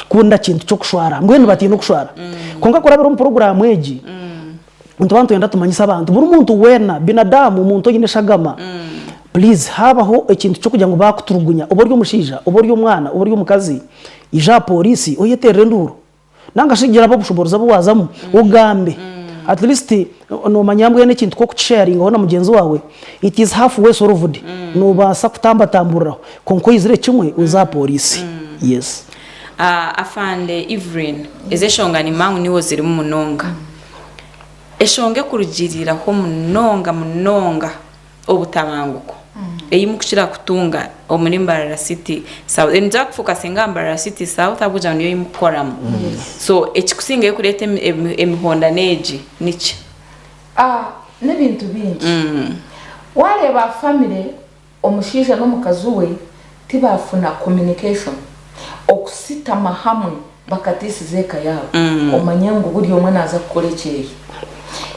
kunda kintu cyo kushwara mbwene bati no kushwara konga kurabira program eji abantu yenda tumanyisa abantu buri muntu wena binadamu umuntu yine shagama please habaho ikintu cyo kugira ngo bakuturugunya uburyo umushija uburyo umwana uburyo umukazi ija polisi oyetere nduru nangashigira abo bushoboroza buwazamo ugambe at least nomanya mbwene kintu ko sharing aho na mugenzi wawe it is halfway solved no basa kutamba konko izire kimwe uza polisi yes afande Evlyne ezeshonga ni mangu niwo ziri mu munonga eshonge kurugirira ho munonga obutabanguko eyimukishira kutunga omuri Mbarara City South enja kufocus Mbarara City South abuja niyo yimukoramo so ekikusinge kurete Emihondano eji nichi n'ibintu bingi wale ba family omushija no mukazuwe tibafuna communication okusitama hamwe bakatisize kayabo omanyengo buri omwe naza kukolekeye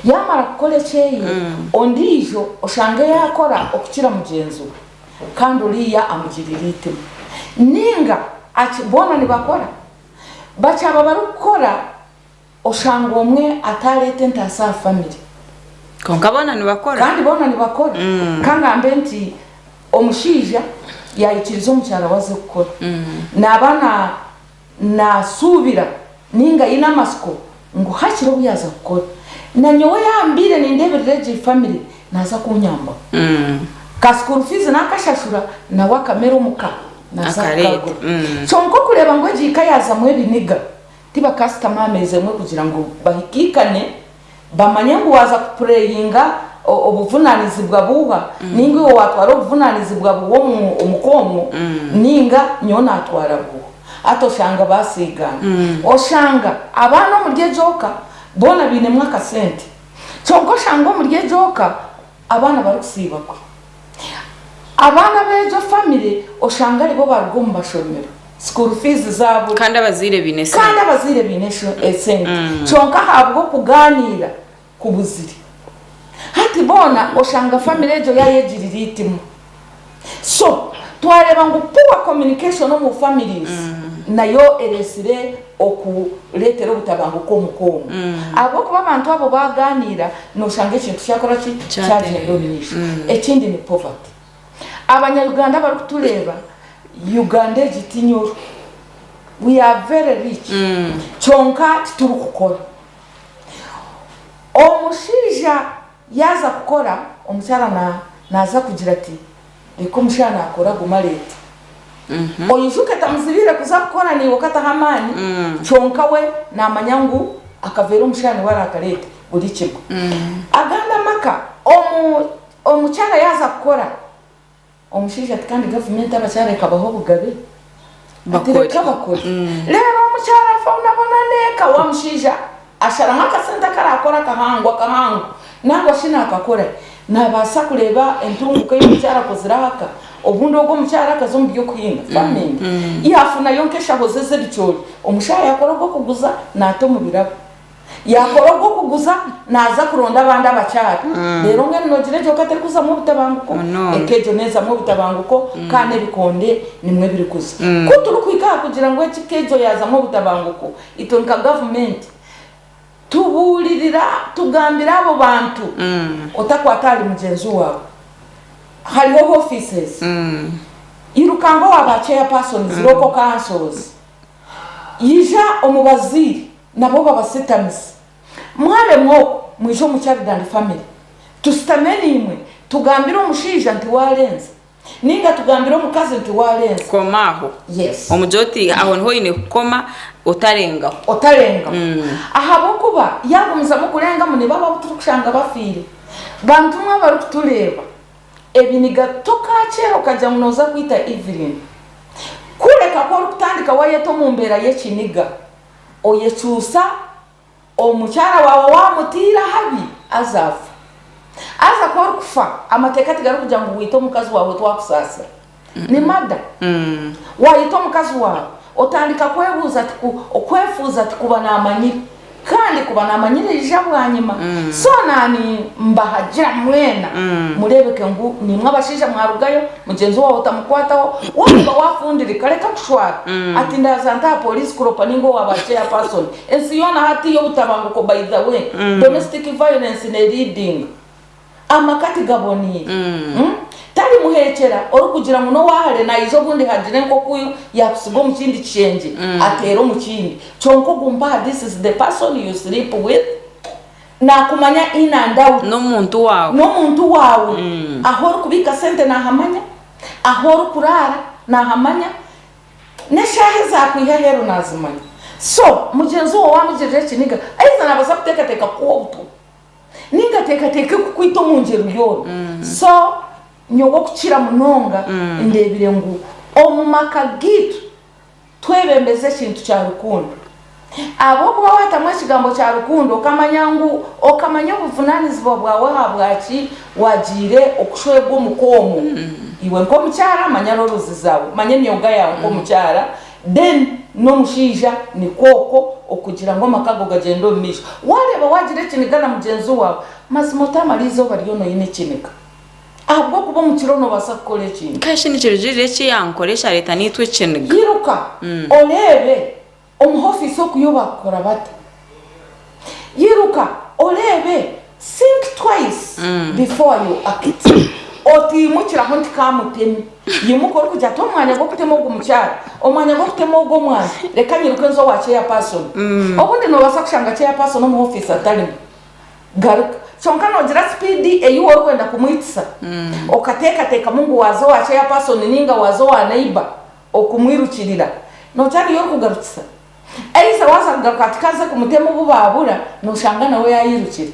yamara kukolekeye ondijo oshange yakora okukira mugenzo kandi uriya amugiririte ninga bona nibakora bachaba barukora oshango omwe atarete ntasa family konka bona nibakora kandi bona nibakora kanga ambenti omushija yayikirizo mucyara waze gukora nabana nasubira ninga ina masiko ngo hakiro buyaza gukora na nyowe yambire nindeberere family naza kunyamba ka school fees nakashashura na wakamera umuka naza kago chonko kureba ngo jika yaza mwe biniga tiba customer ameze mwe kugira ngo bahikikane bamanye ngo waza kuprayinga obuvunanizi bwa buha ninga watwara obuvunanizi bwa buwo umukomo ninga nyona atwara buho atoshanga basigana oshanga abana mu joka bona bine mwaka sente chonko shango mu joka abana barukusibako abana bejo family oshanga ribo barugomba bashomero school fees zabo kandi abazire bine sente chonka habwo kuganira kubuziri hati bona oshanga family ejo yayegiriritimo so twareba ngo poor communication no mu families nayo eresire okuletera ubutabanguko mukomo abo kuba abantu abo baganira no shange kintu cyakora cyaje domination ekindi ni poverty abanyarwanda bari kutureba Uganda gitinyoro we are very rich chonka tituru kukora omushija yaza kukora omucyara naza kugira ati reko mushana akora gumarete oyishuke tamuzibire kuza gukora ni wakata hamani chonka we namanyangu akavera umushana warakarete buri kigo aganda maka omucyara yaza kukora omushija kandi government abacyara kabaho bugabe batereka bakora rero omucyara fauna bonaneka wa mushija ashara nk'akasenta karakora kahango nangwa shina akakora nabasa kureba entunguko y'umucyara koziraka obundi ogo mucyara kazombi yo kuhinga farming yafuna yonkesha hozeze bicori omushaya yakora go kuguza nato mu birabo yakora go kuguza naza kuronda abandi abacyara rero ngene nogire jo katari kuza mu butabanguko ekejo neza mu butabanguko kane bikonde nimwe biri kuza kuturu kwika kugira ngo ekikejo yaza mu butabanguko itonka government tuburirira tugambira abo bantu otakwatali mugenzi wawe hariho offices irukango waba chairpersons local councils yija omubaziri nabo babasitamis mwale mwoko mwijo mucyari family tusitameni imwe tugambira omushija nti warenze ninga tugambira omukazi nti warenze komaho yes omujoti aho nho ine koma otarenga ahabo kuba yagumza mu kurenga mu nibaba butukushanga bafire bantu mwa bari kutuleba ebiniga tokachero kajya munoza kwita Evlyne kureka ko rutandika wayeto mu mbera y'ekiniga oyecusa omucyara wawe wamutira habi aza ko kufa amateka tigara kujya ngo wito mukazi wawe twakusasa ni mada wayito mukazi wawe otandika kwebuza ati okwefuza ati kuba namanyi kandi kuba namanyire ijabwanyima so nani mbahagira mwena murebeke ngo nimwe abashije mwarugayo mugenzi wawe utamukwataho waba wafundirika reka kushwara ati ndaza nta police kuropa ningo wabache ya person ensiyona hati yo utabanguko by the way domestic violence ne leading amakati gaboni tari muhekera ori kugira ngo no wahare na izo bundi hagire nko kuyu yakusigo mu kindi cyenje atero mu kindi chonko gumba this is the person you sleep with na kumanya in and out no muntu wawe ahoro kubika sente na hamanya ahoro kurara na hamanya neshahe za kwihahero nazimanya so mugenzi wo wamugirije kiniga aiza nabasa kuteka kuobuto ninga teka kukwito munjero yoro so nyogo kuchira munonga indebire ngu omumaka gitu twebembeze kintu cya rukundo abo kuba watamwe kigambo cya rukundo kamanyangu okamanya ubuvunanizibwa bwawe habwaki wagire okushwego mukomo iwe nko mucyara manyaro ruzizawe manye nyoga yawe nko mucyara then no mushija ni koko okugira ngo makago gagendo misho wareba wagire kinigana mugenzi wawe mazimota malizo bariyo no yine kiniga ahubwo kuba mu kirono basakore kintu kashi ni kirujire ki yankoresha leta nitwe kiniga yiruka olebe office okuyobakora bate yiruka olebe think twice before you act oti mukira honti kamutemi yimukora kujya to mwanya go kutemo gumucyara omwanya go kutemo go mwana reka nyiruke nzo wache ya person obundi no basakushanga che ya person mu office atali garuka chonka no gira speed eyu wori kwenda kumwitsa okateka mungu wazo wache ya person ninga wazo wa neighbor okumwirukirira no cyari yo kugarutsa aisa waza gakatikaze kumutemo bubabura no shanga nawe yayirukira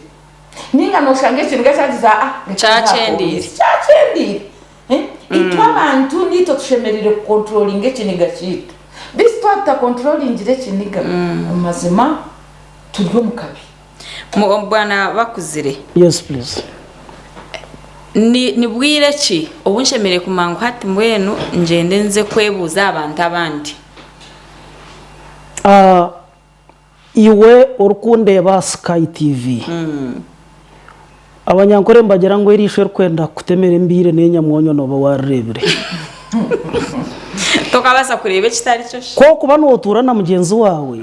ninga no shange kinga cyagiza cyacendire itwa abantu nito tushemerere controlling ekiniga kitu bisitata controlling ire kiniga mazima turyo mukabi bwana Bakuzire. Yes please. Ni bwire ki obunshemere kumangu hati mwenu njende nze kwebuza abantu abandi iwe urukundeba Sky TV abanyankore mbagira ngo irishe kwenda kutemera imbire n'enyamwonyo no bawarebere tokabasa kurebe kitari cyo ko kuba n'otura na mugenzi wawe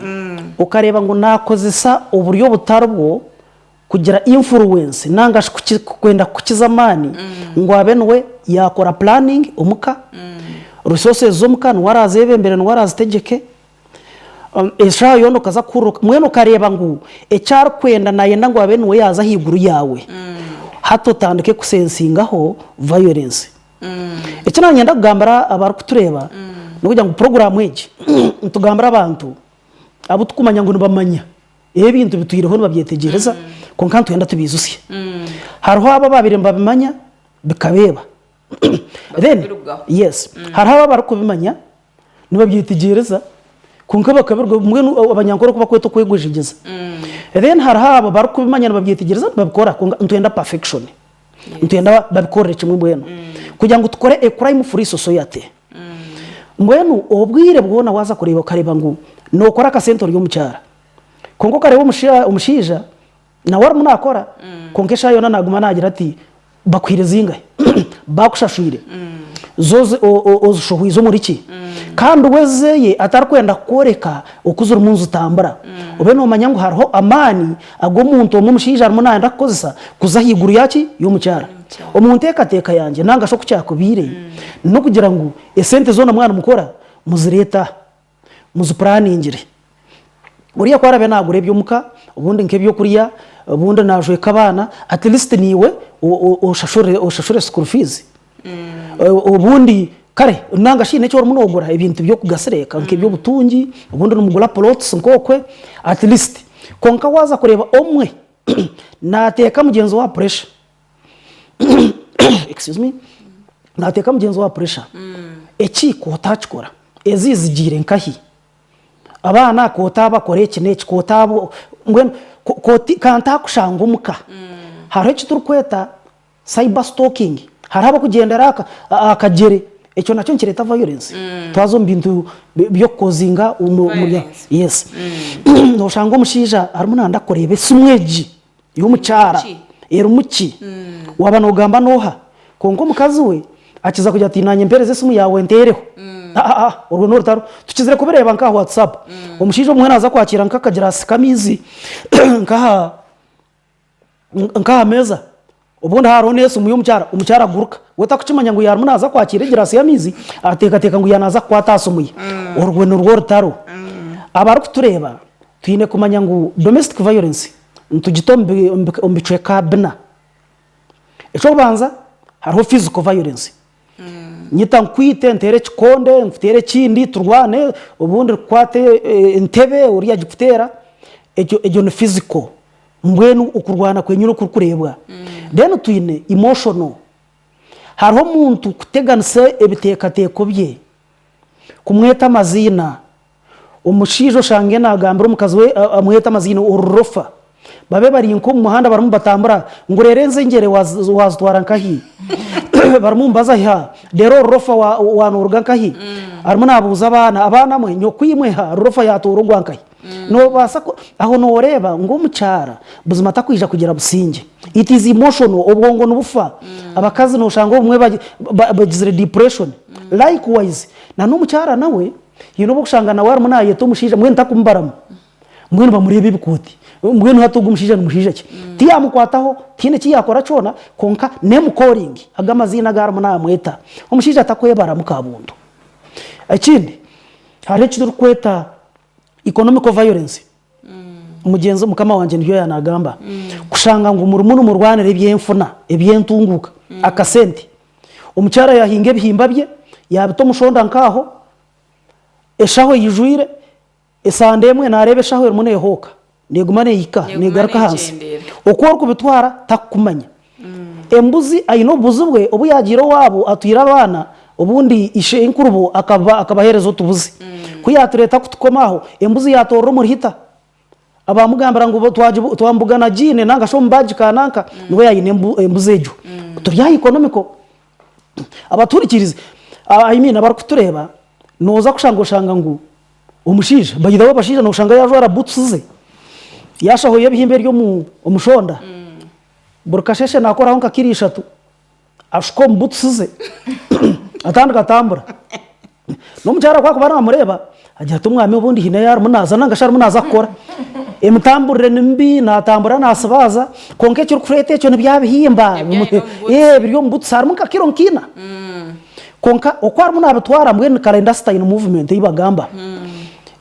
ukareba ngo nakozesa uburyo butarubwo kugira influence nangash kwenda kukizamani ngo abenwe yakora planning umuka resources z'umukano warazebe mbere no warazitegeke esha yono kaza kuruka mweno kareba ngo ecyar kwenda nayenda ngo abenwe yaza higuru yawe hato tandike kusensingaho violence ekina nyenda kugambara abari kutureba no kugira ngo program eje tugambara abantu abo tukumanya ngo nubamanya ebintu bituyireho nubabyetegereza ko nkantu yenda tubizusye hariho aba babire mbabimanya bikabeba then yes hariho aba bari kubimanya nubabyetegereza kunka bakabirwa mwe abanyankoro kuba kweto kwegujigeza then hariho aba bari kubimanya nubabyetegereza babikora ko ntuyenda perfection ntuyenda babikorera kimwe mbweno kugira ngo tukore a crime free society mbwenu obwire bwona waza kureba kareba ngo no kora ka center yo mucyara kongo kareba umushija na wari munakora konkesha yona naguma nagira ati bakwireza ingahe bakushashwire zoze ozushohwizo muri ki kandi wezeye atarikwenda koreka okuzura munzu tambara ube no manyango hariho amani ago muntu umushija arimo nanda kozesa kuzahiguru yaki yo mucyara omuntu ekateka yanje nanga sho kucyakubire no kugira ngo esente zona mwana mukora muzireta muzuplaningire uriya kwarabe nagure byo muka ubundi nkebyo kuriya ubundi najwe kabana at least niwe oshashore school fees ubundi kare nanga shine cyo munogora ibintu byo kugasereka nkebyo butungi ubundi numugura plots nkokwe at least konka waza kureba omwe nateka mugenzi wa pressure excuse me nateka mugenzi wa pressure eki ko tachkora ezizigire nkahi abana kota bakore kineki kota ngwen koti kanta kushanga umuka haro kiturkweta cyber stalking haraba kugendera akagere ekyo nakyo nkireta violence twazo mbintu byo kozinga yes noshanga omushiija harimu nanda korebe simweji y'omukyara era umuki waba nogamba noha konko omukazi we akiza kujya ati nanye mpereze esimu yawe ntereho urwo norutaro tukizire kubireba nka WhatsApp omushiija omwana aza kwakira nkakagira sikamizi nka meza ubundi haro nese umucyara guruka weta kucimanya ngo yarmu naza kwakira girasi yamizi ateka ngo yanaza kwatasumuye urwo n'urwo rutaro abari kutureba twine kumanya ngo domestic violence ntugitombe ombicwe kabna eco banza hariho physical violence nyita nkwite ntere kikonde nfutere kindi turwane ubundi kwate intebe uriya gikutera ejo ni physical mbwenu ukurwana kwenyu no kukurebwa then twine emotional hariho umuntu kuteganise ebitekateko bye kumweta amazina umushijo shange nagambira umukazi we amweta amazina ururofa babe bari nko mu muhanda baramu batambura ngo rerenze ngere wazitwara nkahi baramu mbaza ha dero ururofa wanuruga nkahi arimo nabuza abana mwe nyokwimwe ha ururofa yaturugwa nkahi no basako aho no reba ngo mucyara buzima takwija kugira businge it is emotional obwongo nubufa abakazi no shango umwe bagizire depression likewise na no mucyara nawe yino bokushanga nawe arimo naye to mushija mwe ntakumbaramo mwe bamurebe bikoti mwe hatuga umushija n'umushija ki tiyamukwataho tine kiyakora cona konka name calling agamazina garimo namweta umushija atakwebara mukabundo akindi hari cyo kweta economic violence umugenzo mukama wanje niyo yanagamba kushanga ngo umurimo n'umurwanire byemfuna ebyentunguka akasente umucyara yahinge bihimba bye yabito mushonda nkaho eshaho yijuire esandemwe narebe shaho rumune hoka negumane yika negaruka hansi okor kubitwara takumanya embuzi ayino buzubwe obu yagiro wabo atwira abana ubundi ishe inkurubo akabaherezo tubuzi kuyatureta kutukomaho embuzi yatorro murihita abamugambira ngo twambugana jine nanga sho mbaji kananka niwe yayine embuzejo turya economico abaturikirize I mean abari kutureba noza kushangoshanga ngo umushija bagida babashija no kushanga yajo arabutsuze yashahoye bihimbe ryo mu umushonda burkasheshe nakora honka kirishatu ashko mbutsuze atandika tambura no mucyara kwako bana mureba ajya tumwame ubundi hina yar munaza nangashara munaza akora emtamburire nimbi natambura nasabaza konke cyo kurete cyo n'ibyabihimba biryo mbutsara muka kironkina konka okwara munabatwara mwe kalenda style movement ibagamba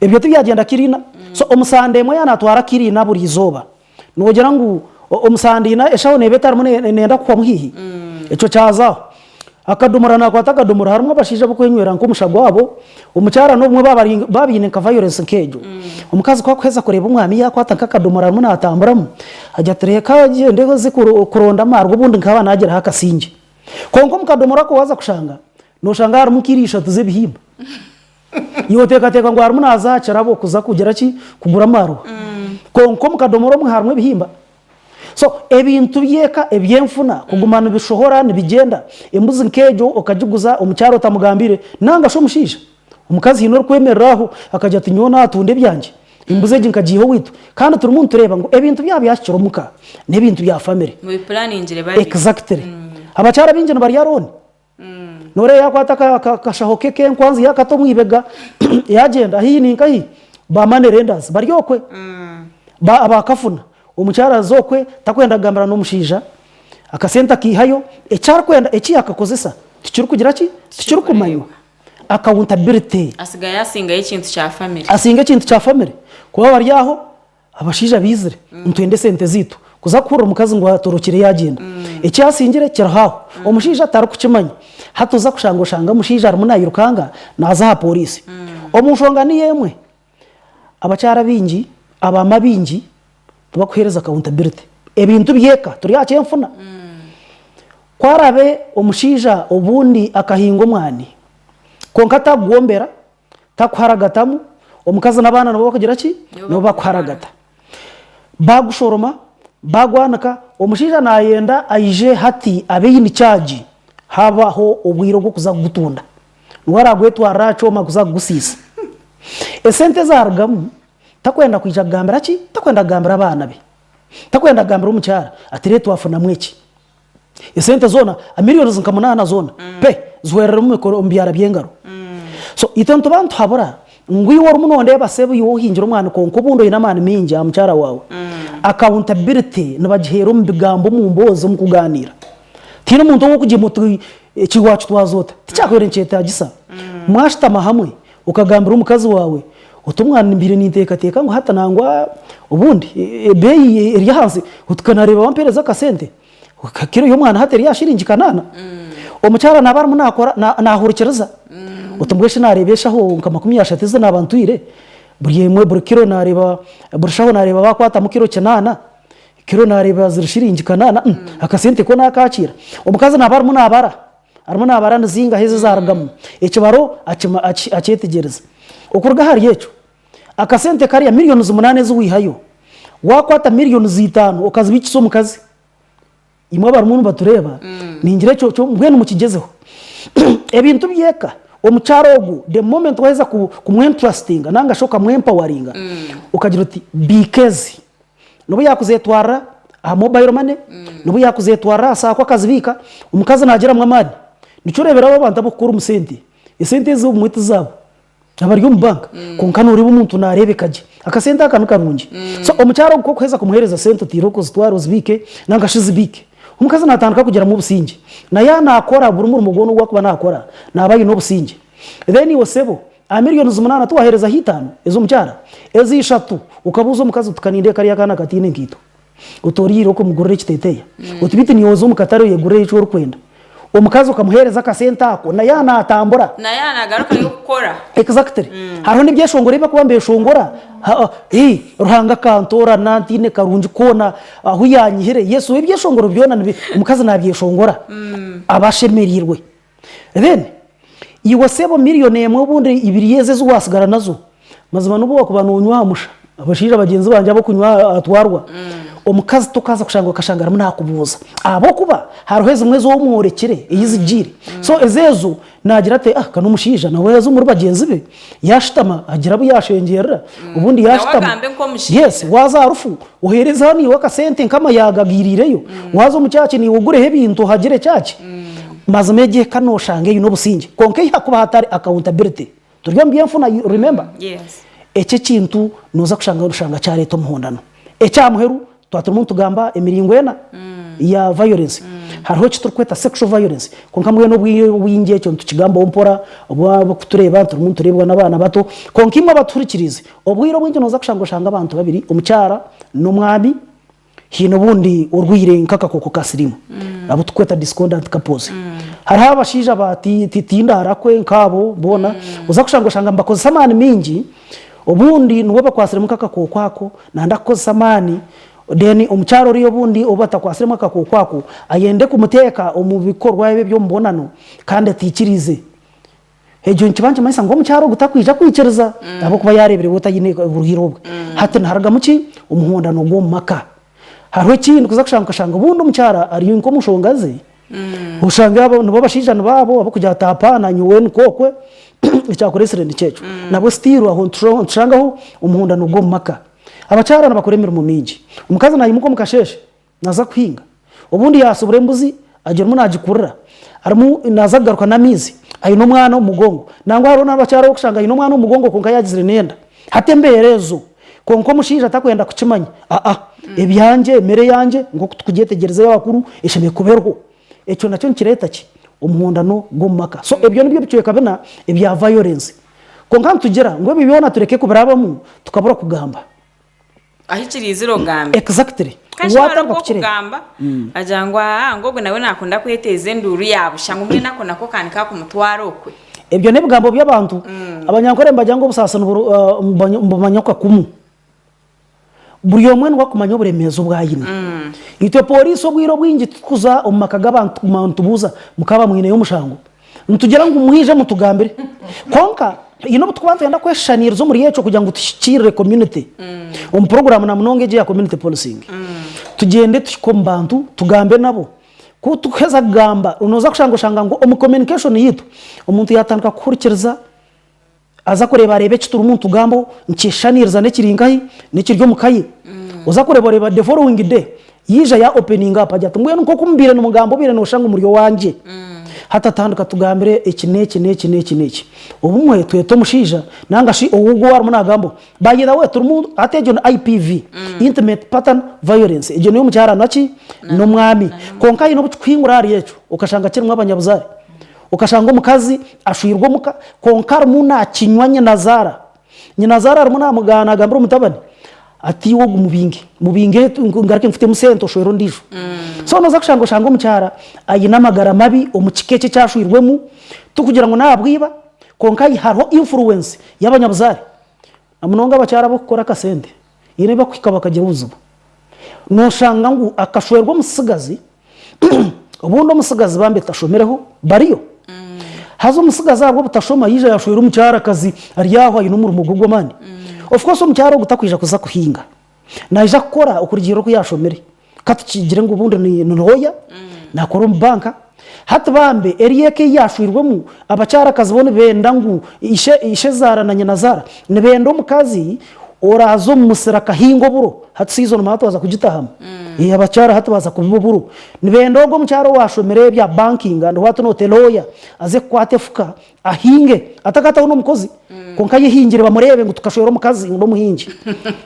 ebyo tubyagenda kirina so omusande mwe yanatwara kirina buri izoba nogera ngo omusandina eshaho nebetara mune nenda kwa muhihi eco cyazaho akadomora nakwatakadomora harimo abashije bukwenywera nko mushago wabo umucyara no bumwe babine ka violence nkejo umukazi kwa kweza kureba umwami yakwata kakadomora harimo natamburamo ajya tereka ndeho zikuronda marwo bundi nkaba nagera hakasinge konko mukadomora ko waza kushanga no shanga harimo kirisha tuze bihimba yoteka ngo harimo nazacara bo kuza kugera ki kugura marwo konko mukadomora mwe harimo bihimba so ebintu byeka ebyemfuna kugumana bishohora nibigenda embuzi nkejo okajuguza umucyaro tamugambire nanga sho mushisha umukazi hino kwemereraho akajya tinyona atunde byanje imbuze nkagiho witu kandi turi umuntu tureba ngo ebintu byabyashyiromuka n'ebintu bya family mu planning bari exactly abacyara binje bari yarone nore yakwata kashaho keke nkwanzi yakato mwibega yagenda hini nkahi bamane renders bari yokwe abakafuna umucyara zokwe takwenda gambara no mushija akasenta kihayo ecyara kwenda eki akakozesa tukiri kugira ki tukiri kumanyo accountability asigaye asinga ikintu cya family asinga ikintu cya family kuba bari yaho abashija bizire ntwende sente zitu kuza kura mukazi ngo atorokire yagenda eki asingire kirahaho umushija atari kukimanya hatuza kushangoshanga mushija armunayirukanga naza ha polisi omushonga ni yemwe abacyara bingi abama bingi tubakuhereza accountability ebintu byeka turi yakemfuna kwarabe umushija ubundi akahinga umwani konka taguombera takwaragatamu omukazi nabana nabo bakugira ki no bakwaragata bagushoroma bagwanaka umushija nayenda ayije hati abeyini charge habaho ubwiro bwo kuza gutunda nwaragwetwara choma kuzagusisa esente zarugamu takwenda kwija gambira ki takwenda gambira abana be takwenda gambira umucyara atire twafuna mweki esente zona amiliyoni zinkamunana zona pe zwerera mu mikoro mbyara byengaro so itanto bantu habura ngwiwo rumunonde basebu yo hinjira umwana konko bundo inamana minja amucyara wawe accountability nabagihero mbigambo mu mbozo mu kuganira tino muntu wo kujimutu kiwacu twazota ticakwere nceta gisa mwashitama hamwe ukagambira umukazi wawe utumwana imbire n'intekateka ngo hata nangwa ubundi beyi iri hanze utukanareba wampereza kasente ukakiro yo mwana hateri yashiringikanana umucyara nabara munakora nahurikiriza utumbweshe narebeshaho nka 20 n'abantuire buriyemwe burikiro nareba burushaho nareba bakwata mu kiro cyanana kiro nareba zirishiringikanana akasente ko nakakira umukazi nabara munabara arimo nabara nzinga heze zaragamo ekibaro achetegereza ukurga hari yecho akasente kari ya miliyoni 8 zuwihayo wakwata miliyoni 5 ukazibikiso mukazi imwe barmuntu batureba ningire cyo mbwene mukigezeho ebintu byeka omucharogu the moment waweza kumwentrustinga nanga shoka mwempoweringa ukagira uti bikezi nubu yakuzetwara mobile money nubu yakuzetwara sakwa kazibika umukazi nagira mwamani nicurebera abantu abukuru umusente isente zo mwite zabo abaryo mu bank konkana uri umuntu narebe kaje akasente akanu karungi so omucharogu ko kweza kumuhereza sente tiroko zitwara uzibike nanga shizibike umukazi natanduka kugera mu businge na yana akora burumuru mugono gwa kuba nakora nabaye no businge then yosebo amiliyoni 8 tuwahereza hitano ezo mucyara ezi 3 ukabuza umukazi tukaninde kari yakana katine ngito utoriro ko mugurire kiteteya utibiti niyozo mukataro yegurire cyo rukwenda umukazi ukamuhereza kasenta ako na yana atambura na yana garuka yo gukora exactly hariho nibyeshongora iba kubambe shongora ruhanga kantora nantine karunji kona aho yanyihere Yesu ibyeshongoro byona umukazi nabyeshongora abashemerirwe then iwasebo miliyoni emwe bundi ibiri yeze zuwasigara nazo mazima nubo bakubana unywamusha abashira bagenzi banje abo kunywa atwarwa omukazi tokaza kushanga kashangara munakubuza abo kuba haruheze mwezo wo muhorekere yizigire so ezezo nagira ate kanumushija nawe yazo muri bagenzi be yashitama agira bu yashengera ubundi yashitama yes wazarufu uhereza hani wakasente nkama yagagirireyo wazo mucyaci ni ugure hebintu hagire cyaci mazamege kanoshange yuno businge konke hakuba hatari accountability turyambye mfuna remember yes ece kintu noza kushanga cya leta Muhondano ecyamuheru twatumuntu tugamba emiringwena ya violence hariho kiturkweta sexual violence konka mwe no bwingiye cyo tukigamba ompora obwa kutureba tumuntu turebwa nabana bato konka imwe baturikirize obwiro bwinje noza kushanga abantu babiri umucyara n'umwami hino bundi urwire nkaka koko kasirimu abo tukweta discordant couples hariho abashija bati titinda harakwe nkabo bona uza kushanga mbakoze samani mingi ubundi nuwe bakwasirimu kaka kokwako nanda koze samani deni umucyaro riyo bundi obata kwasirimu kaka kokwako ayende kumuteka umubikorwa yebe byo mbonano kandi atikirize ejo nkibanje mayisa ngo umucyaro gutakwija kwicereza abo kuba yarebere botayine uruhirobwe hati naraga muki Umuhondano gwo maka hariho kintu kuza kushanga ubundi umucyara ari inko mushongaze ushanga abo nubo bashijana babo abo kujya tapana nyuwe nkokwe icyakoresere nicyeco nabo stiro aho nshangaho Umuhondano gwo maka abacyara nabakoremera mu miji umukazi nayimuko mukasheshe naza kuhinga ubundi yasubure mbuzi agira munagikurira arimo nazagaruka namizi ayi no mwana umugongo nangwa haro nabacyara wo kushanga ino mwana umugongo konka yagizire nenda hatemberezo konko mushija atakwenda kukimanya ebyanje mere yanje ngo tukugetegereze y'abakuru isheme kuberho eco nacyo nkireta ki Umuhondano gwo maka so ebyo nibyo bicuye kabena ebya violence konka tugera ngo bibona tureke kubarabamo tukabura kugamba ahikiriziro gambe exactly watanga kugamba ajangwa ngobwe nawe nakunda kweteze nduru yabusha umwe nako nako kanika ku mutwaro kwe ebyo nebugambo by'abantu abanyankore mbajyango busasana mbanyoka kumu buri omwe wakumanya uburemezo bwayine ite polisi obwiro bwingi tukuza omumakaga abantu buza mukaba mwine y'umushango ntugera ngo umuhije mutugambire konka ino butkubantu yenda kweshanira zo muri yeco kugira ngo tushikire community program na mnongeje ya community policing tugende tukombantu tugambe nabo kutukeza gamba unoza kushanga ngo omu communication yitu umuntu yatandika kukurikiriza aza kureba rebe kituru umuntu gambo nkishaniriza nekiringahi nekiryo mukayi uza kureba the following day yija ya opening up ajya tumwe nuko kumbire n'umugambo bire no shanga umuryo wanje hatatandika tugambire iki neki ubumwe tweto mushija nanga shi uwo war munagambo bayira we turumu atejo na IPV intimate pattern violence ejo niyo mucyara naki no mwami konka ino bukwingura ari yecu ukashanga kirimo abanyabuzari ukashanga umukazi ashwirwa muka konka muna kinywanye nazara nyinazara ari munamugana gambiro mutabani ati wo mubinge ngarake mfite musento shwero ndijo so noza kushanga umucyara ayina magara mabi omukikeke cyashwirwemu tukugira ngo nabwiba konka hariho influence y'abanyabuzari amunonga abacyara bo gukora kasende ine bakwikaba kagira uzuba no shanga ngo akashwerwa musigazi ubundo musigazi bambe tashomereho bariyo hazo musigazi abwo butashoma yije yashwera umucyara kazi ari yaho ayino mu rumugugo mani of course umucyaro gutakwija kuza kuhinga naje akora ukurigiro ko yashomere katukigire ngo ubundi ni ntoya nakora mu banka hata bambe eriyeke yashwirwemu abacyara kazi bone benda ngo ishe zara na nyinazara ne benda umukazi orazo musira kahingo buro hata season mato aza kugitahama abacyara hata baza kububuru ne benda ngo umucyaro washomere bya banking and what no teloya aze kwatefuka ahinge atakata uno mukozi konka yihingire bamurebe ngo tukashwera umukazi ngo muhingi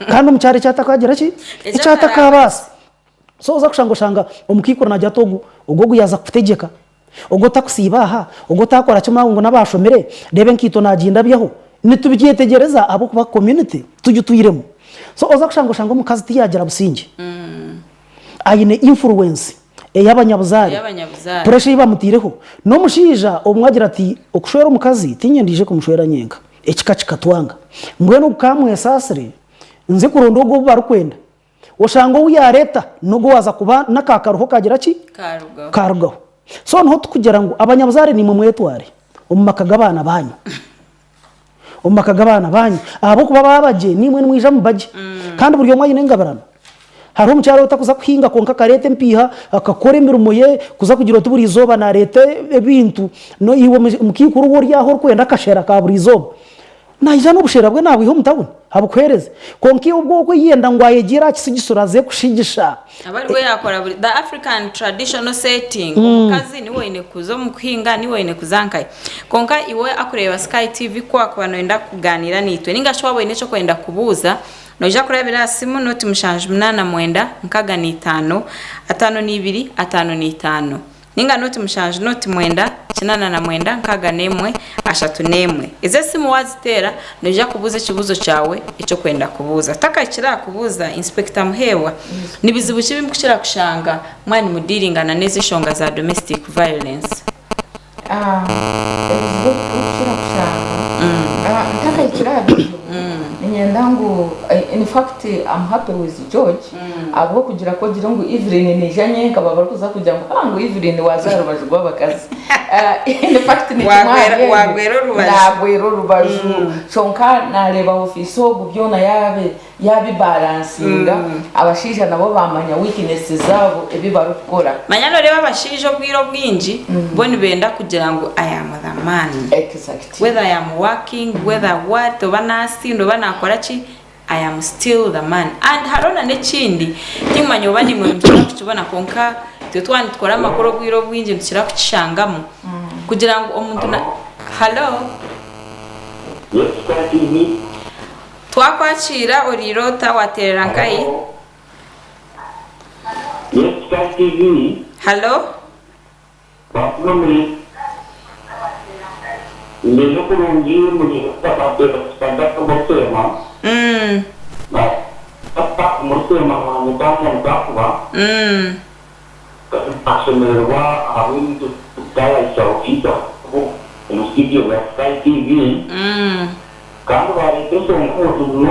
kandi umucyari cyatakagira ki icyatakabasa so uza kushanga umukikora najya togu ugogu yaza kutegeka ugota kusibaha ugota akora cyuma ngo nabashomere rebe nkito naginda byaho nitubyetegereza abo kuba community tujye tuyiremo so uza kushanga umukazi tiyagira busingi ayine influence y'abanyabuzari pressure ibamutireho no mushija omwagira ati okushwera umukazi tinyendije kumushwera nyenga ekikatwanga mbwe no kamwe sasire nze kurondo go barukwenda oshango uyareta nogo waza kuba nakakaruho kagira ki karugaho so nho tukugera ngo abanyabuzari ni mumwetware ummakagabana banyu abo kuba babaje nimwe mwija mubaje kandi buryo mwanyine ngabarana hari umucyaro utakuza kuhinga konka karete mpiha akakora imirimo ye kuza kugira tuburi izoba na leta ebintu no iwo mukikuru wo ryaho kwenda kashera ka buri izoba naija no bushera bwe nawe ho mutabona habukwereze konki ubwo yenda ngo ayegira kisigisuraze kushigisha abari we yakora buri the African traditional setting umukazi ni woine kuzo mukinga ni woine kuzankai konka iwe akureba Sky TV kwa kwanoenda kuganira nitwe ninga shwabo inecho kwenda kubuza noja kurebera simu noti mushanju 8 nkaga ni 5 5 ni 2 5 ni 5 ninga noti mushanju noti 9 9 nkaga nemwe 3 ize simu wazitera noja kubuza kibuzo cyawe icyo kwenda kubuza takakira kubuza Inspector Muhebwa nibizibu kibi mukira kushanga mwani mudiringana neze shonga za domestic violence ebizibu kukira kushanga takakira nyendangu in fact I'm happy with George abo kugira ko gira ngo Evlyne nijanye nkababa kuza kugira ngo ngo Evlyne wazaro bajugwa bakazi in fact ni wagwero rubaju chonka nareba office ogubyona yabi balancinga abashija nabo bamanya weakness zabo ebibaru gukora manyano reba abashije obwiro bwinji boni benda kugira ngo I am the man exactly whether I am working whether what obanasi ndo banakora ki I am still the man and harona nekindi timanyo bani mwe mjana kutubona konka tetwani tukora makoro bwiro bwinji ntukira kucishangamo kugira ngo omuntu na hello twakwakira orirota waterera nkai hello Ndio kurungi muri pada kumsema papa kumsema mwanadamu mtakwa kasemerwa awindu kaya chaukiza kwa studio ya Sky TV kando wale pesa mkuu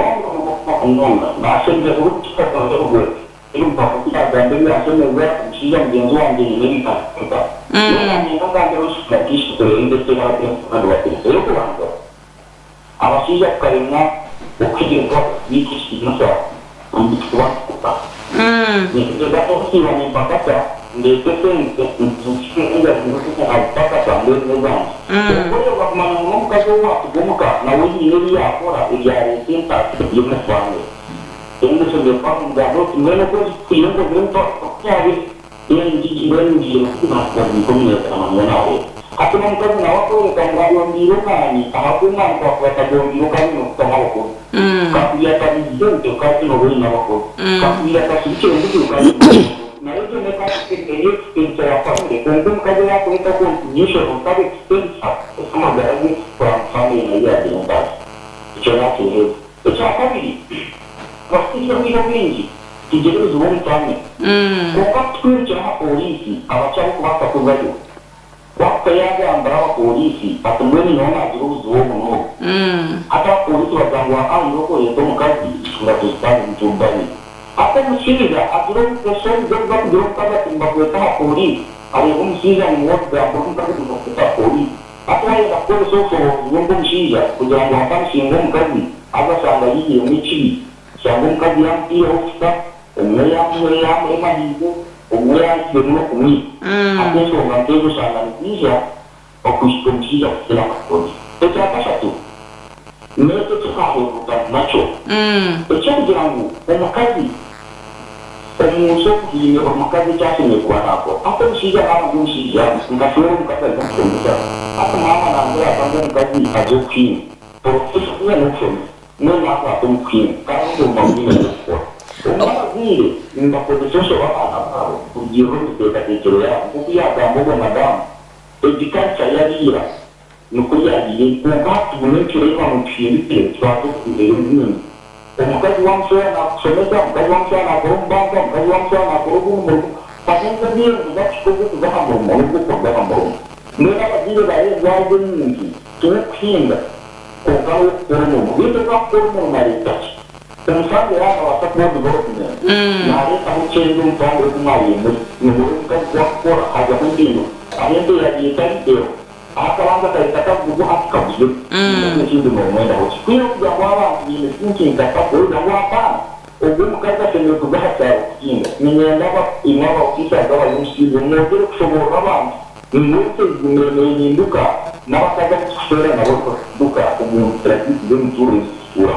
nonga nasende utika kwa ndogo ili mpaka kugambia asemerwa kushiya mjenzo wangu ni kaka ni kaka ndio sikatishi kwa ndio sema kwa watu abashiya karimo ukiringo yikishimasa kuba nigeza kusiba ni bakata ndetse ntushobora bakata ndetse ubwo bakumana mu kazo wakugomuka nawe yiri yakora ibya leta y'umufande ndetse byo kwanga no ko kuyongo bento cyari yengi kumakwa bikomeye nawe hati mkazi na wako kangwambiro kani ahakuma kwa kagwambiro kani no kamako kakuya tabizote kati no wina wako kakuya tasicho ndio kani na hiyo ni kama kitu kitu ya family kwa mkazi yako ita contribution utabe expense kama gari kwa family ya ndio basi hicho yake hiyo hicho family kwa hiyo ni mingi kijeri zuoni family kwa kitu cha polisi awacha kuwapa kuzayo wakayagambara abapolisi atumweni nona agirubuzi wo muno ata polisi wazangwa ayoko yeto mukazi ngatustani mtumbani ata musiriza agirubu pressure zo bakugiro kaza timbakweta polisi ari umusiza ni mwoga mboka kuta polisi ata yenda polisi so yombo mushiza kugira ngo atansingo mukazi agasanga yiye michi shango mukazi yampiye ofisa umwe mahigo umwe yashimwe kumwi ateso ngatezo sana nisha okushikomisha kila makoni ekyakasha tu neto tukaho nacho ekyangu omukazi omuso kuyine omukazi cyashimye kwa nako akomisha abagumisha ngashoro mukazi ngakomisa akamama nambira kandi mukazi aje kwini profession ya nokoni nona kwa kwini kandi umamini kwa Bakuzire ndakodesha abana babo kugira ubuteka tekero ya kuko yagambo madamu egikanca yarira nuko yagiye kuba tubonekere mu kintu twato kugera nini umukazi wamshoya na kusomeza umukazi wamshoya na kurumbanza umukazi wamshoya na kurugumu pamoja ndiye ndachikoze kuzaha mu rugo kuzaha mu rugo nera bagire bare zaje n'indi tukinga kugaho kurumu bito kwa kurumu maritachi umusange hano watakuwa development na leta muchendu mpango kumwaye ni muruka kwa haja kundino ayende yagiye kandi akabanza kayitaka kugo akabuye n'ikindi mu mwenda ho kwiro kugwa abantu ni thinking kapako na wapa ubwo mukaza kene kugahatara kinga ninyenda ba imaba ofisa gawa y'umushizo n'ogere kushobora abantu n'uko zimenyenduka n'abakaza kushora nabo duka umuntu traffic y'umuturi sura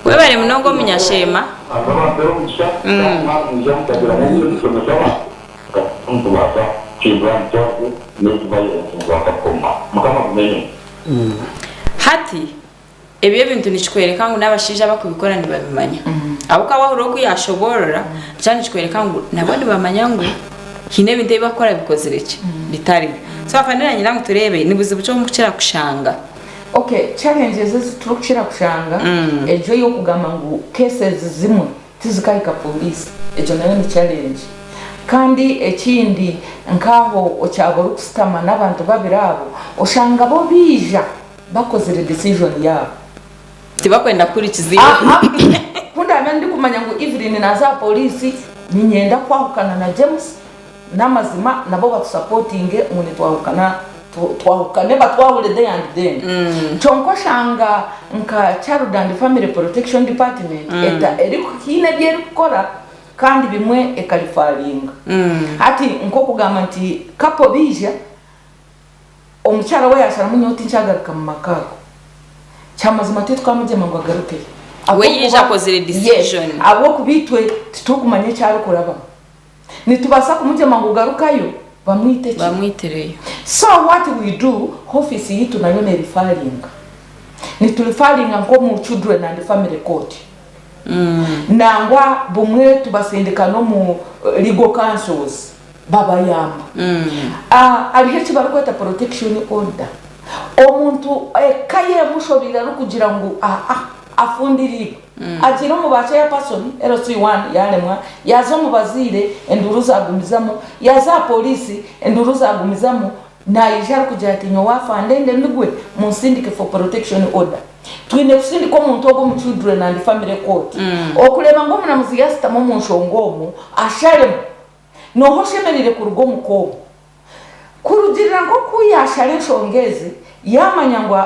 webare mnogo munyashema hati ebyo bintu nikikwereka ngo n'abashija bakubikora ntibabimanya abuka wahuro kuyashoborora cyane nikikwereka ngo nabandi bamanya ngo hine binde bakora bikozere ki bitari so afaniranye nangu turebe nibuze buco mu kira kushanga. Okay, challenges turukira kushanga ejo yo kugama ngo cases zimwe tizikayika police ejo nayo ni challenge kandi ekindi nkaho ocyabora kusitama n'abantu babirabo oshanga bo bija bakozere decision yabo tibakwenda kuri kizibu kunda abandi kumanya ngo Evlyne naza police ninyenda kwahukana na James n'amazima nabo batusupportinge umuntu twahukana twahukane batwahule day and then chonko shanga nka Child and Family Protection Department eta eriko kine byeri gukora kandi bimwe ekalifaringa ati nko kugamba nti kapo bija omucyara we yashara munyoti nshagaruka mu makako cyamazima tete twamujema ngo agaruke we yija kozere decision abo kubitwe tutukumanye cyaro kuraba nitubasa kumujema ngo garukayo bamwitereyo. So what we do office yitu nayo ne referring ni tulifaringa ngo mu Children and Family Court nangwa bumwe tubasindika no mu legal councils baba yamba alihechi barukweta protection order omuntu kaye mushobira rukugira ngo afundiri ajiro mu bacha ya person LC1 yalemwa yazo mu bazire enduruza agumizamo yaza polisi enduruza agumizamo na ijar kugira ati nyo wafandende ndigwe mu syndicate for protection order twine kusindi ko muntu ogo mu Children and Family Court okuleba ngo muna muziyasta mu nshongomo asharemo no hoshemerire ku rugo muko kurugirira ngo kuyashare nshongezi yamanya ngo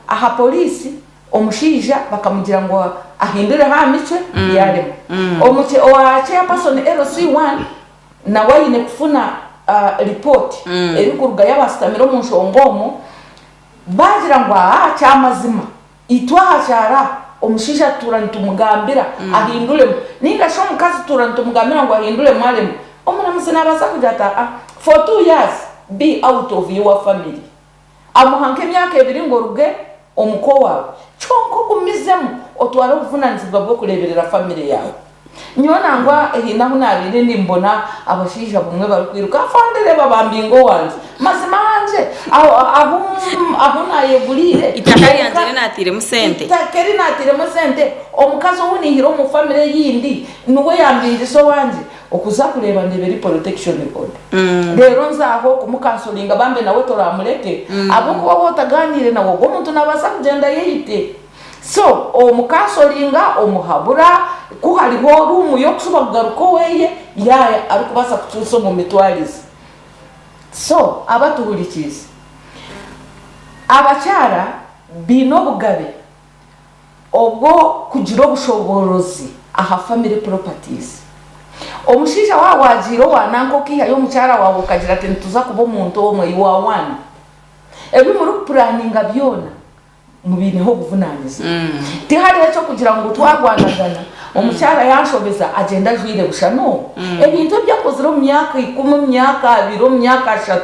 aha polisi omushija bakamugira ngo ahindure ha mice yaremo omuche owa chairperson LC1 na wayine kufuna report eri kuruga y'abasitamiro mu nshongomo bagira ngo cyamazima itwahashara omushisha turantumugambira ahindure ninga sho mukazi turantumugambira ngo ahindure mwalemo omuna musina baza kujata for 2 years be out of your family amuhanke myaka ebiri ngo ruge omuko wawe chonko kumizemu otwara ubuvunanizibwa bwo kureberera family yawe nyona ngwa hinaho nabire nimbona abashija bumwe bari kwiruka fandere babambingo wanje mazima hanje aho nayegurire itakari yanjye natire musente itakari natire musente omukazo wunihiro mu family yindi nuwe yambije so wanje okuza kureba ndeberi protection order rero nzaho kumukansolinga bambe nawe toramureke abo kuba botaganire nawo go muntu nabasa kugenda yeyite so omukansolinga omuhabura ko hariho rumu yo kusuba kugaruko weye yaya ari kubasa kutuso mu mitwarize so abatuhurikiza abacyara bino bugabe obwo kugira obushoborozi aha family properties omushisha wajiro wananko kiha yo mucyara wawe kagira ati tuza kuba umuntu omwe wa one ebi muri planninga byona mubine ho buvunaniza tihari cyo kugira ngo twagwanagana omucyara yanshobeza agenda jwire bushano ebintu byakozero myaka 10 myaka 2 myaka 3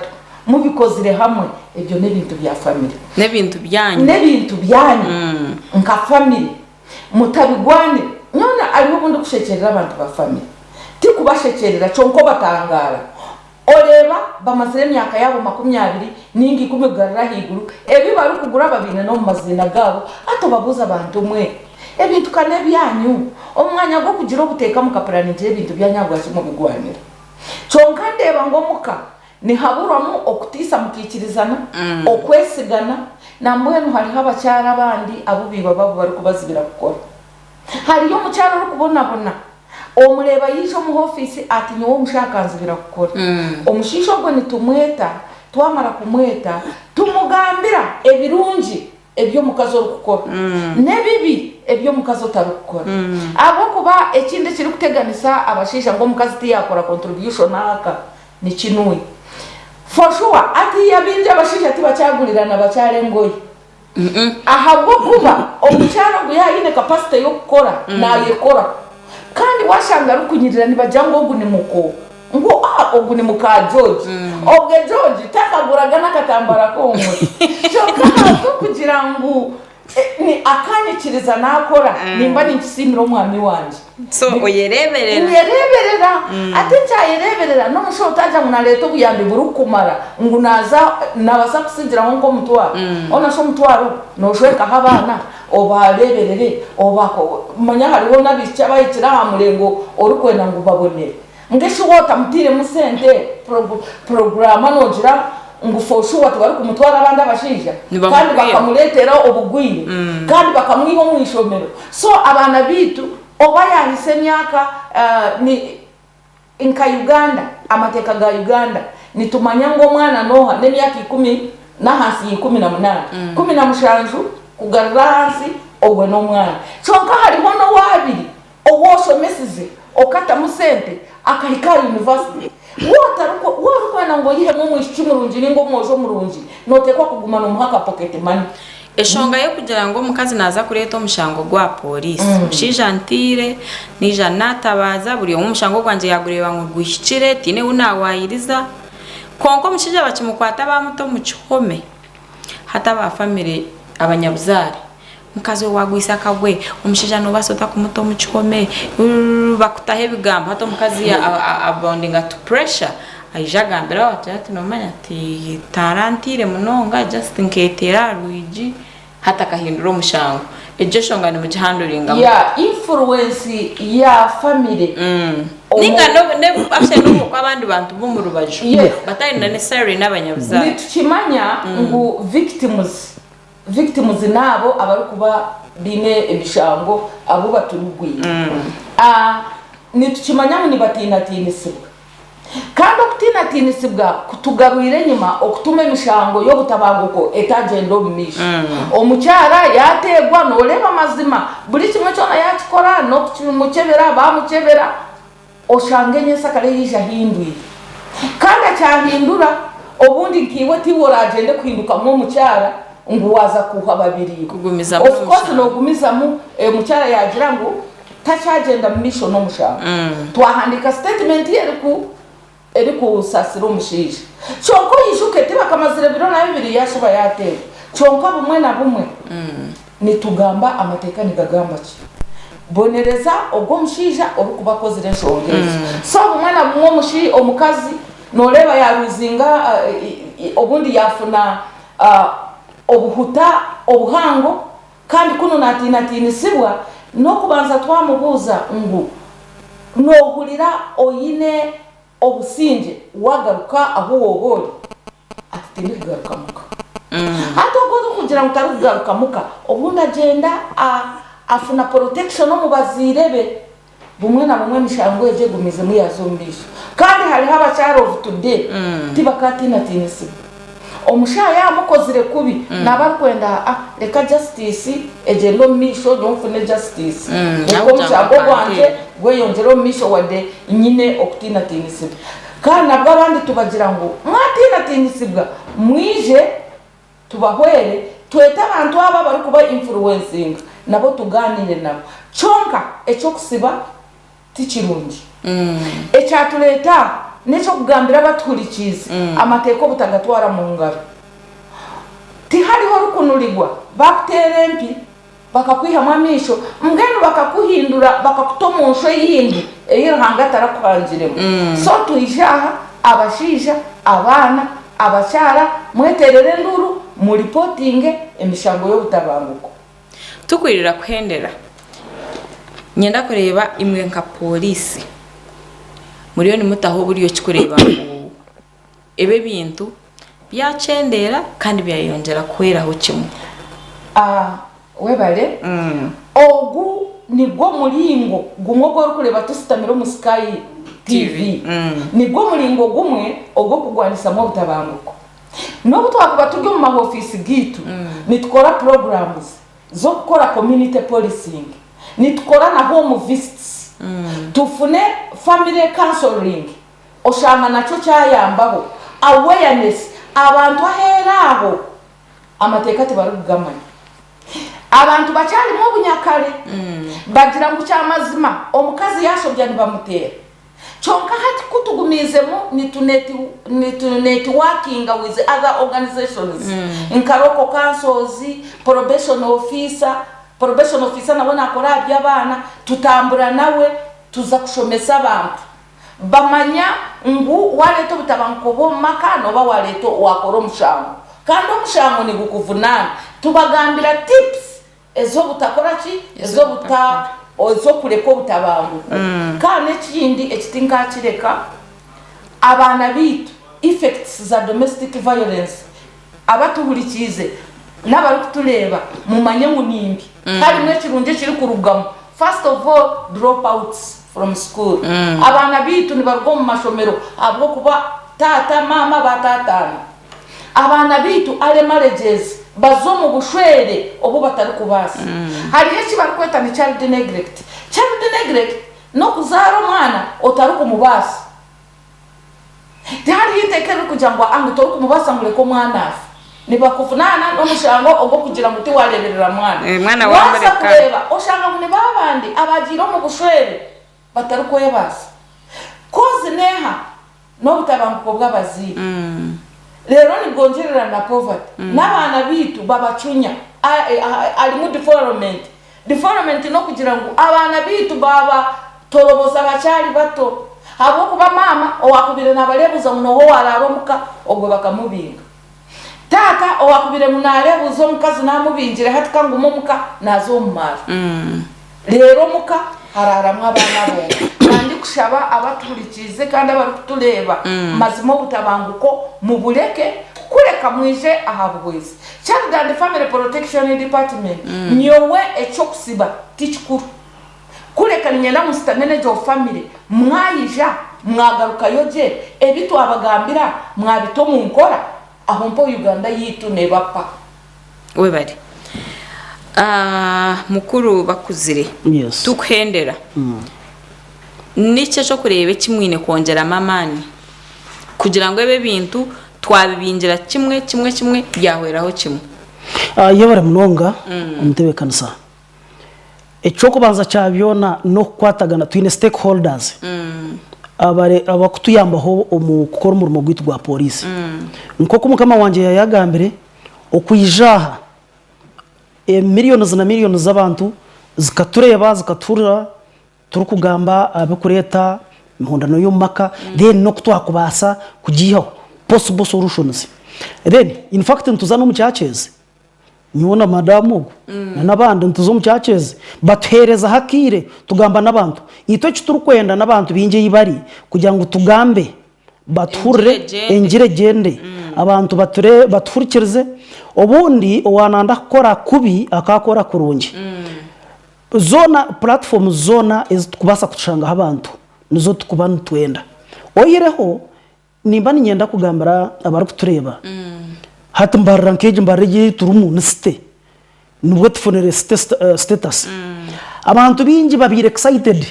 mubikozire hamwe ebyo nebintu bya family nebintu byanyu nka family mutabigwane nyona ariho bundi kushekerera abantu ba family tikubashekerera chonko batangara oreba bamazire myaka yabo 20 ningi kumigarira higuru ebi bari kugura babine no mazina gabo ato babuza abantu mwe ebintu kane byanyu omwanya go kugira obuteka mukaplaninje ebintu byanyagwa mu bigwanira chonka ndeba ngo muka ni haburamu okutisa mukikirizana okwesigana nambwenu hari habacyara abandi abo biba babo bari kubazibira gukora hari yo mucyara uri kubona omureba yisho mu office ati nyo mushakanzibira gukora omushisho gwe nitumweta twamara kumweta tumugambira ebirungi ebyo mukazo gukora nebibi ebyo mukazo tarukora abo kuba ekinde kiri kuteganisa abashisha ngo mukazi tiyakora contribution aka ni kinui for sure ati yabinje abashisha tibacyagulirana bacyare ngoyi ahabwo kuba omucyaro gwe yine capacity yo gukora nayekora kandi washanga rukunyirira nibajango ogune muko ngo ogune muka George obwe George takaguraga nakatambara komwe cyo kugira ngo ni akanyikiriza nakora nimba ninkisimiro mwami wanje so uyereberera ate cyayereberera no musho utaja muna leto kuyambe burukumara ngo nabasa kusigira ngo mutwa ona so mutwaro no shweka habana obareberere obako manya hariho nabica bayikira hamurengo orukwena ngo babonere ngeshi wota mutire musente programa nogira ngo foshu watu bari kumutwara abandi abashija kandi bakamuletera obugwire kandi bakamwiho mu ishomero so abana bitu oba yahise myaka ni inka Uganda amateka ga Uganda nitumanya ngo mwana noha ne myaka 10 na hasi 18 17 kugarura hasi obwe no mwana chonka hariho no wabiri owoshomesize okata musente akahika university wotaruko ngo yihe mu mwishimurunji ningo mwojo murunji notekwa kuguma no muhaka pocket money eshonga yo kugira ngo mukazi naza kureto mushango gwa polisi mushijantire nija natabaza buri umushango gwanje yagureba ngo gwishikire tine unawayiriza konko mushija bakimukwata bamuto mu kihome hata ba family abanyabuzari mukazi wagwisa kagwe umushija no basota ku muto mu kihome bakutahe bigamba hata mukazi abondinga to pressure ayijagambira ati nomanya ati tarantire munonga just nketera Luigi hata kahindura umushango ejeshonga ni mugihanduringa influence ya family ninga ne afse no kwa abandi bantu bo mu rubaju batari na necessary n'abanyabuzari nikimanya ngo victims nabo abari kuba bine ebishango abo baturugwiye nitukimanya ngo nibatinatinisibwa kandi okutinaatiinisibwa kutugarwire nyuma okutuma emishango y'obutabanguko etagenda omu maisho omukyara yateegwa nooleba mazima buli kimwe kyona yakikora n'okumukyebera bamukyebera oshange nyesakale yija hindwire kandi akyahindura obundi nkiwe tiwe oragende kuhindukamu omukyara ngu waza kuha babiri of course nogumizamu omukyara yagira ngu takyagenda mu maisho n'omushango twahandika statement eri kusasira omushaija kyonka oyishuke tibakamazire biro na bibiri yashuba yateera kyonka bumwe na bumwe nitugamba amateeka nigagamba ki bonereza ogwo omushaija orikuba akozire ensonga ezo so bumwe na bumwe omukazi noleba yaruzinga obundi yafuna obuhuta obuhango kandi kuno naatiinatiinisibwa n'okubanza twamubuuza ngu nohurira oyine obusinge wagaruka aho wohori ati tindikugaruka muka ati ogoza kugira ngu tarikugaruka muka obundi agenda afuna protection omu baziire be bumwe na bumwe emishango egyo egumizemu yaza omu maisho kandi hariho abakyara of today tibakatiinatiinisibwa omushaija yamukozire kubi nabarikwenda leka justice egende omu maisho nfune justice omushango gwange gweyongere omu maisho wadde nyine okutiinatiinisibwa kandi nabwo abandi tubagira ngu mwatiinatiinisibwa mwije tubahwere twete abantu aba barikuba influencing nabo tuganire nabo kyonka ekyokusiba tikirungi ekyatuleeta n'ekyokugambira abatuhurikiizi amateeka obutagatwara mu ngaro tihariho rukunuligwa bakuteera empi bakakwihamu amaisho mbwenu bakakuhindura bakakuta omu nsho eyindi eyiruhanga atarakuhangiremu so twije aha abashaija abaana abakyara mweterere enduru muripotinge emishango y'obutabanguko tukwirira kuhendera nyenda kureba imwe nka polisi muriyo nimutaho buriyo kikureba ngo ebe bintu byacendera kandi byayongera kweraho kimwe webale ogu nigwo mulingo gumwe gwo kureba tusitamira mu Sky TV nigwo mulingo gumwe ogwo kugwanisamo obutabanguko nobu twakuba turi mu mahofisi gitu nitukora programs zo gukora community policing nitukora na home visits tufune family counseling oshanga naco cyayambaho awareness abantu aheraho amateeka tibarugamanya abantu bacyali mu bunyakare bagira ngo cyamazima omukazi yashobya nibamutera chonka hati kutugumizemo ni networking with other organizations inkaroko councils probation officer nabona akora by'abana tutambura nawe tuza kushomesa abantu bamanya ngu waleto butabanko bo makano ba waleto wakoro mushango kandi omushango ni gukuvunana tubagambira tips ezo butakora ki ezo buta ozo kureko butabango kandi ekindi ekitinka kireka abana bitu effects za domestic violence abatuhurikize n'abari kutuleba mumanye munimbi hari mwe kirunje kiri kurugamo first of all dropouts from school abana bitu nibarwo mu mashomero abwo kuba tata mama batatana abana bitu ale marriages bazo mu bushwere obo batari kubasa hari iki barikweta ni child neglect no kuzara umwana otari kumubasa hari itekere kujangwa angu tori kumubasa ngureko mwana afi nibakufunana n'omushango ogwo kugira ngo tiwaleberera mwana wasa kureba oshanga mune babandi abagiro mu bushwere batari kwebasa koze neha no butabanguko bw'abaziri rero ni bwongerera na poverty n'abana bitu babacunya ali mu development no kugira ngo abana bitu baba toroboza abacyari bato abo kuba mama owakubire nabalebuza muno ho wararomuka ogwe bakamubinga tata owakubire munalebuza omukazi namubinjire hatika ngumo muka nazo mumara rero muka hararamwa abana bo kandi kushaba abaturikize kandi abarutuleba mazimo butabanguko mubuleke kureka mwije ahabwezi Child and Family Protection Department nyowe echokusiba tichikuru kureka nyenda mu manager of family mwayija mwagaruka yoje ebitu abagambira mwabito munkora aho mpo Uganda yitu ne bappa we bari mukuru Bakuzire Yes. tukhendera nice cyo kureba kimwine kongera amamani kugira ngo ebe bintu twabibingira kimwe byahweraho kimwe iyo bari munonga umutebekanisa icyo kubanza cyabyona no kwatagana twine stakeholders abakutuyambaho gukora umurimo gw'itu gwa polisi nko kumukama wanje yayagambire okuyijaha miliyoni na miliyoni z'abantu zikatureba zikatura turukugamba abakureta Emihondano y'umaka then no kutwakubasa kugiho possible solutions then in fact ntuzana mu cyaceze nyona madamu n'abandi ntuzo mu cyaceze batuhereza hakire tugamba n'abantu ito turukwenda n'abantu binje yibari kugira ngo tugambe bature engire gende abantu baturikirize obundi owananda kora kubi akakora kurungi zona platform zona kubasa kushanga abantu nizo tukubana twenda oyireho nimba ninyenda kugambara abari kutureba hati Mbarara nkeje mbarege turumu niste nubwo tufonere status abantu bingi babire excited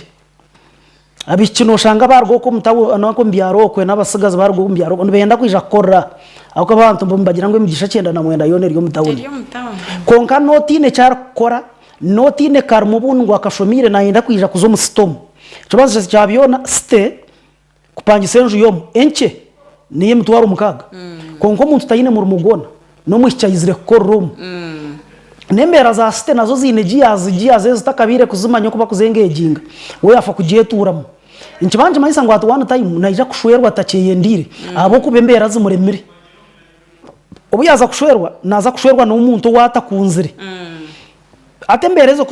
abikino shanga bargo ko mutawo anako mbyaro kwe n'abasigaza bargo mbyaro benda kwija korra ako abantu mbumbagira ngo imigisha cyenda na mwenda yone ryo mutawuni konka notine cyakora notine karmubungu akashomire na yenda kwija kuzo mustom kibazo cyabyona ste kupanga isenju yomo enche niye mutwaro mukaga konko umuntu tayine mu rumugona no mucyayizire ko room nembera za ste nazo zine giyaze zitakabire kuzumanya kuba kuzengeginga we yafa kugiye turamo inkibanje mayisa ngo atu one time naija kushwerwa takeye ndire abo kubembera zimuremire ubu yaza kushwerwa naza kushwerwa n'umuntu watakunzire atemberezo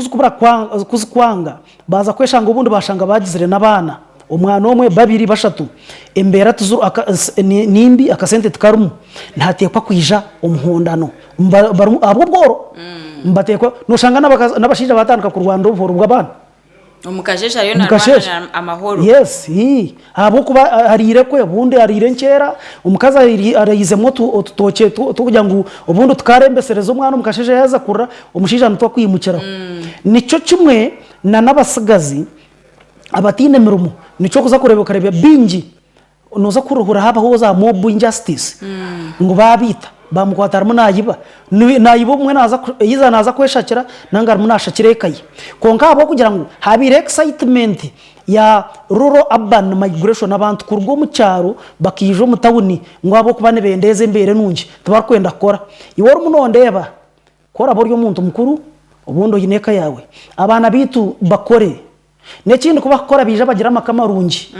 kuzikwanga baza kweshanga ubundi bashanga bagizire nabana umwana omwe babiri bashatu embera tuzuru nimbi akasente tkarumu ntatekwa kwija Emihondano abo bworo mbatekwa noshanga n'abashija batandika ku Rwanda ubuvoro bw'abana umukashesha yo narwana amahoro yes abo kuba arire kwe bundi arire nkera umukaza arayizemo tutoke tukugira ngo ubundi tukarembesereza umwana umukashesha yaza kurra umushija ntwa kwimukira nico kimwe na nabasigazi abatine mirumo nico kuza kureba karebe bingi unoza kuruhura haba hoza mob injustice ngo babita bamukwataramo nayiba umwe naza kweshakira nangara munashakire kayi konka abo kugira ngo habire excitement ya rural urban migration abantu kurwo mu cyaro bakijo mutawuni ngo abo kubane bendeze mbere nungi tubakwenda kora iworo munondeba kora boryo muntu mukuru ubundo yineka yawe abana bitu bakore nekindi kubakora bija bagira amakamarungi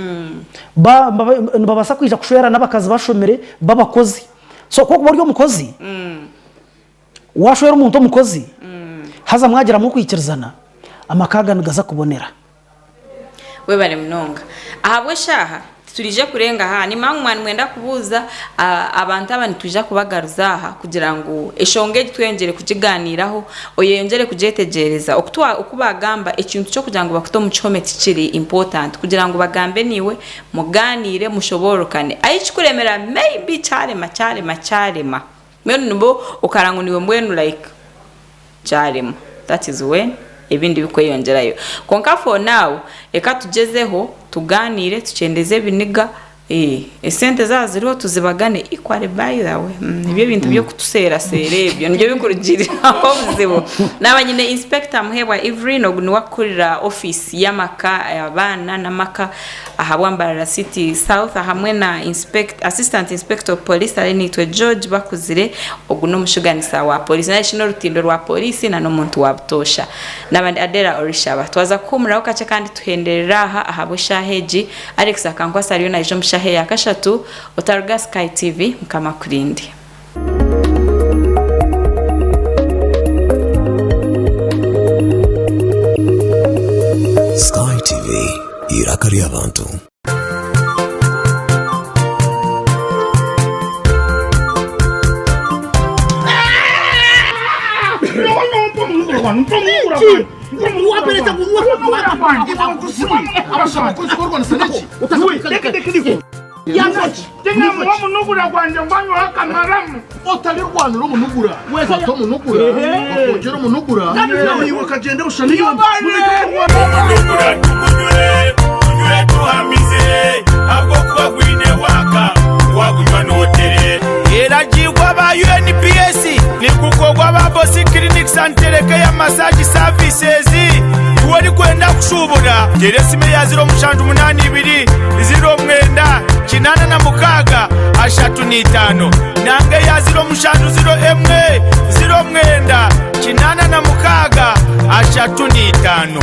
babasa kwija kushwera n'abakazi bashomere babakozi so ko boryo mukozi washwera umuntu mukozi haza mwagira mu kwikirizana amakaga ngaza kubonera we bari mnonga ahabwe shaha turije kurenga ha ni mangu mwana mwenda kubuza abantu abandi tuja kubagaruzaha kugira ngo eshonge twengere kukiganiraho oyengere kujetegereza okubagamba ikintu cyo kugira ngo bakuto mucometi kiri important kugira ngo bagambe niwe muganire mushoborokane ayichikuremera maybe cyarema meno nubo ukarango niwe mwenu like cyarema that is when ibindi bikweyongerayo konka for now eka tugezeho tuganire tucendeze biniga esente zaziriho tuzibagane ikware by the way ibyo bintu byo kutusera ibyo nibyo bikurugirira obuzibo nabanyine Inspector Muhebwa Evlyne oguni wakurira office y'amaka abana n'amaka ahabwa Mbarara City South hamwe na Assistant Inspector Police arenitwe George Bakuzire oguno mushuganisa wa police national rutindo rwa police na n'umuntu wabutosha nabandi Adella orishaba twaza kumuraho kace kandi tuhenderera ahabo shaheji Alex akankwa sariyo na ijo mshahe ya kashatu Otaruga Sky TV mkama kurindi Sky TV irakari abantu eragirwa ba UNPS ni gukorwa ba bosi clinics antereke ya massage services wari kwenda kushubura geresime ya 082 0 kinana na mukaga ashatu n'itano nange ya 0 0 kinana na mukaga ashatu n'itano